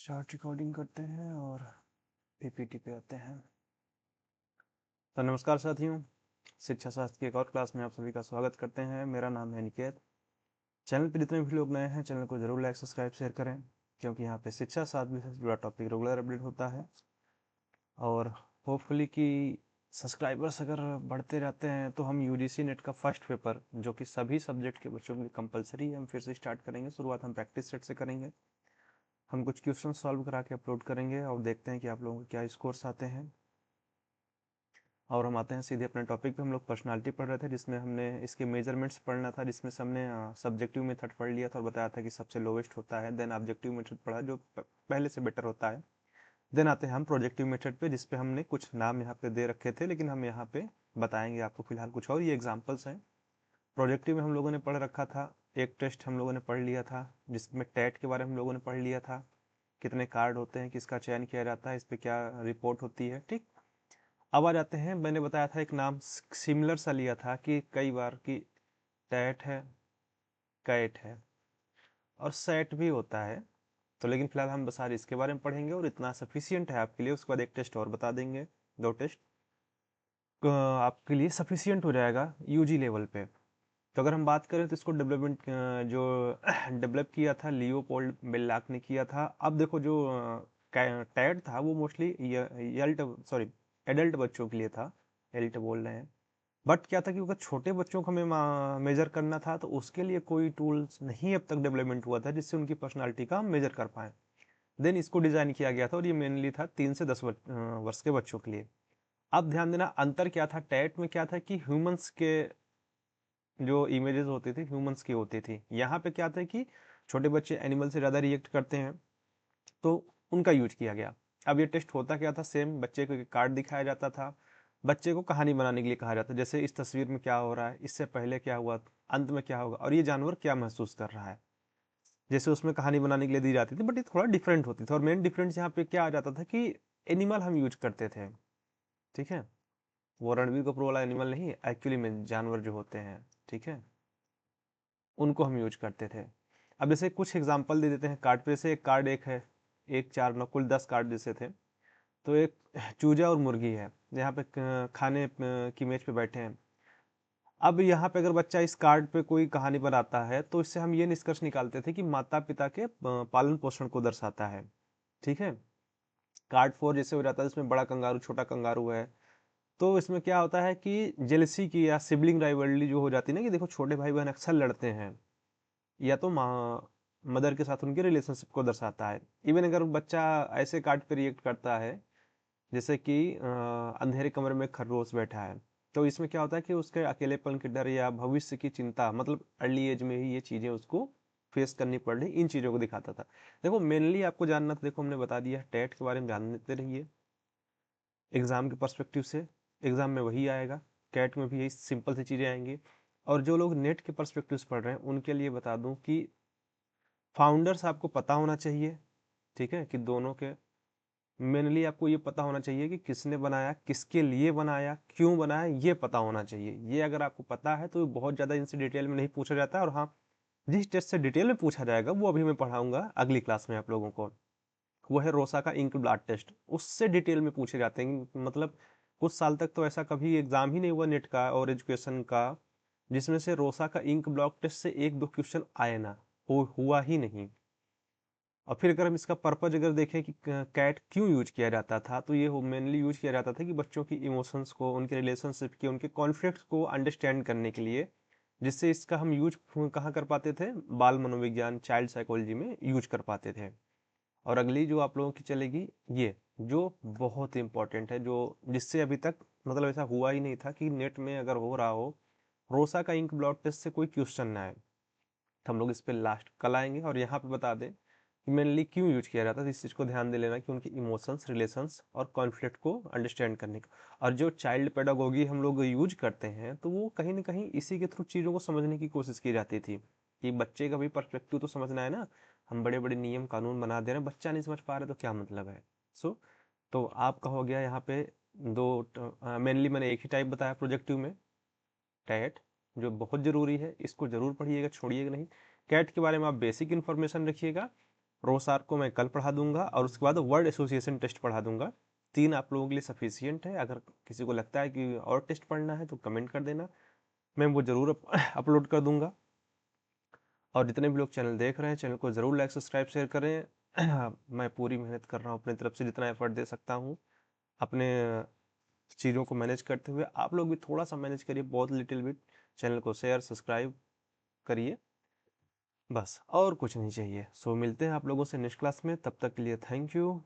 Start recording करते हैं और पीपीटी पे आते हैं। तो नमस्कार साथियों, शिक्षा शास्त्र की एक और क्लास में आप सभी का स्वागत करते हैं। मेरा नाम है निकेत। चैनल पर जितने भी लोग नए हैं, चैनल को जरूर लाइक सब्सक्राइब शेयर करें, क्योंकि यहाँ पे शिक्षा शास्त्र से जुड़ा टॉपिक रेगुलर अपडेट होता है। और होपफुली कि सब्सक्राइबर्स अगर बढ़ते रहते हैं तो हम यूजीसी नेट का फर्स्ट पेपर, जो कि सभी सब्जेक्ट के बच्चों के लिए कंपलसरी है, हम फिर से स्टार्ट करेंगे। शुरुआत हम प्रैक्टिस सेट से करेंगे। हम कुछ क्वेश्चन सॉल्व करा के अपलोड करेंगे और देखते हैं कि आप लोगों को क्या स्कोर्स आते हैं। और हम आते हैं सीधे अपने टॉपिक पे। हम लोग पर्सनालिटी पढ़ रहे थे, जिसमें हमने इसके मेजरमेंट्स पढ़ना था, जिसमें से हमने सब्जेक्टिव मेथड पढ़ लिया था और बताया था कि सबसे लोवेस्ट होता है। देन ऑब्जेक्टिव मेथड पढ़ा, जो पहले से बेटर होता है। देन आते हैं हम प्रोजेक्टिव मेथड पे, जिसपे हमने कुछ नाम यहाँ पे दे रखे थे, लेकिन हम यहाँ पे बताएंगे आपको फिलहाल कुछ और। ये एग्जाम्पल्स हैं। प्रोजेक्टिव में हम लोगों ने पढ़ रखा था, एक टेस्ट हम लोगों ने पढ़ लिया था, जिसमें टैट के बारे में हम लोगों ने पढ़ लिया था, कितने कार्ड होते हैं, किसका चयन किया जाता है, इस पर क्या रिपोर्ट होती है। ठीक, अब आ जाते हैं। मैंने बताया था एक नाम सिमिलर सा लिया था कि कई बार कि टैट है, कैट है और सेट भी होता है। तो लेकिन फिलहाल हम बस आज इसके बारे में पढ़ेंगे और इतना सफिशियंट है आपके लिए। उसके बाद एक टेस्ट और बता देंगे, दो टेस्ट आपके लिए सफिशियंट हो जाएगा यूजी लेवल पे। तो अगर हम बात करें तो इसको डेवलपमेंट जो डेवलप किया था लियोपोल्ड बेल्लाक ने किया था। अब देखो, जो टैट था वो मोस्टली एडल्ट बच्चों के लिए था। एडल्ट बोल रहे हैं, बट क्या था कि अगर छोटे बच्चों को हमें मेजर करना था तो उसके लिए कोई टूल्स नहीं अब तक डेवलपमेंट हुआ था जिससे उनकी पर्सनालिटी का हम मेजर कर पाए। देन इसको डिजाइन किया गया था और ये मेनली था 3 से 10 वर्ष के बच्चों के लिए। अब ध्यान देना, अंतर क्या था टैट में, क्या था कि ह्यूमंस के जो इमेजेस होती थी ह्यूमंस की होती थी। यहाँ पे क्या था कि छोटे बच्चे एनिमल से ज़्यादा रिएक्ट करते हैं, तो उनका यूज किया गया। अब ये टेस्ट होता क्या था, सेम बच्चे को एक कार्ड दिखाया जाता था, बच्चे को कहानी बनाने के लिए कहा जाता है, जैसे इस तस्वीर में क्या हो रहा है, इससे पहले क्या हुआ, अंत में क्या होगा, और ये जानवर क्या महसूस कर रहा है। जैसे उसमें कहानी बनाने के लिए दी जाती थी, बट ये थोड़ा डिफरेंट होती थी। और मेन डिफरेंस यहाँ पे क्या आ जाता था कि एनिमल हम यूज करते थे। ठीक है, वो रणबीर कपूर वाला एनिमल नहीं, एक्चुअली में जानवर जो होते हैं, ठीक है, उनको हम यूज करते थे। अब जैसे कुछ एग्जांपल दे देते हैं कार्ड पे। से एक कार्ड एक है, एक चार नौ कुल 10 कार्ड जैसे थे। तो एक चूजा और मुर्गी है, यहाँ पे खाने की मेज पे बैठे हैं। अब यहाँ पे अगर बच्चा इस कार्ड पे कोई कहानी बनाता है तो इससे हम ये निष्कर्ष निकालते थे कि माता पिता के पालन पोषण को दर्शाता है। ठीक है, कार्ड 4 जैसे हो जाता है, इसमें बड़ा कंगारू छोटा कंगारू है। तो इसमें क्या होता है कि जेलसी की या सिबलिंग राइवलरी जो हो जाती है ना, कि देखो छोटे भाई बहन अक्सर लड़ते हैं, या तो माँ मदर के साथ उनके रिलेशनशिप को दर्शाता है। इवन अगर बच्चा ऐसे कार्ड पे रिएक्ट करता है, जैसे कि अंधेरे कमरे में खरगोश बैठा है, तो इसमें क्या होता है कि उसके अकेलेपन के डर या भविष्य की चिंता, मतलब अर्ली एज में ही ये चीजें उसको फेस करनी पड़ रही, इन चीजों को दिखाता था। देखो मेनली आपको जानना था, देखो हमने बता दिया, टेट के बारे में जान लेते रहिए एग्जाम के पर्सपेक्टिव से। एग्जाम में वही आएगा, कैट में भी यही सिंपल सी चीजें आएंगी। और जो लोग नेट के पर्सपेक्टिव से पढ़ रहे हैं उनके लिए बता दूं कि फाउंडर्स आपको पता होना चाहिए। ठीक है, कि दोनों के मेनली आपको ये पता होना चाहिए कि किसने बनाया, किसके लिए बनाया, क्यों बनाया, ये पता होना चाहिए। ये अगर आपको पता है तो बहुत ज़्यादा इनसे डिटेल में नहीं पूछा जाता है। और हाँ, जिस टेस्ट से डिटेल में पूछा जाएगा वो अभी मैं पढ़ाऊंगा अगली क्लास में आप लोगों को। वो है रोसा का इंक ब्लॉट टेस्ट, उससे डिटेल में पूछे जाते हैं। मतलब कुछ साल तक तो ऐसा कभी एग्जाम ही नहीं हुआ नेट का और एजुकेशन का जिसमें से रोसा का इंक ब्लॉक टेस्ट से एक दो क्वेश्चन आए ना, हुआ ही नहीं। और फिर अगर हम इसका पर्पज अगर देखें कि कैट क्यों यूज किया जाता था, तो ये मेनली यूज किया जाता था कि बच्चों की इमोशंस को, उनके रिलेशनशिप के, उनके कॉन्फ्लिक्ट को अंडरस्टैंड करने के लिए। जिससे इसका हम यूज कहाँ कर पाते थे, बाल मनोविज्ञान चाइल्ड साइकोलॉजी में यूज कर पाते थे। और अगली जो आप लोगों की चलेगी, ये जो बहुत इंपॉर्टेंट है, जो जिससे अभी तक मतलब ऐसा हुआ ही नहीं था कि नेट में अगर हो रहा हो रोसा का इंक ब्लॉट टेस्ट से कोई क्वेश्चन ना आए। तो हम लोग इस पे लास्ट कल आएंगे। और यहाँ पे बता दें कि मेनली क्यों यूज किया जाता है, इस चीज़ को ध्यान दे लेना कि उनकी इमोशंस, रिलेशंस और कॉन्फ्लिक्ट को अंडरस्टैंड करने का। और जो चाइल्ड पेडागोगी हम लोग यूज करते हैं तो वो कहीं ना कहीं इसी के थ्रू चीज़ों को समझने की कोशिश की जाती थी कि बच्चे का भी पर्सपेक्टिव तो समझना है ना। हम बड़े बड़े नियम कानून बना दे रहे हैं, बच्चा नहीं समझ पा रहे तो क्या मतलब है। सो तो आपका हो गया यहाँ पे दो। मेनली मैंने एक ही टाइप बताया प्रोजेक्टिव में, टैट, जो बहुत ज़रूरी है, इसको ज़रूर पढ़िएगा, छोड़िएगा नहीं। कैट के बारे में आप बेसिक इन्फॉर्मेशन रखिएगा प्रोसार को मैं कल पढ़ा दूंगा और उसके बाद वर्ड एसोसिएशन टेस्ट पढ़ा दूंगा। 3 आप लोगों के लिए सफिशियंट है। अगर किसी को लगता है कि और टेस्ट पढ़ना है तो कमेंट कर देना, मैं वो ज़रूर अपलोड कर दूंगा। और जितने भी लोग चैनल देख रहे हैं, चैनल को ज़रूर लाइक सब्सक्राइब शेयर करें। मैं पूरी मेहनत कर रहा हूँ अपनी तरफ से, जितना एफर्ट दे सकता हूँ अपने चीज़ों को मैनेज करते हुए। आप लोग भी थोड़ा सा मैनेज करिए, बहुत लिटिल बिट। चैनल को शेयर सब्सक्राइब करिए, बस और कुछ नहीं चाहिए। सो मिलते हैं आप लोगों से नेक्स्ट क्लास में, तब तक के लिए थैंक यू।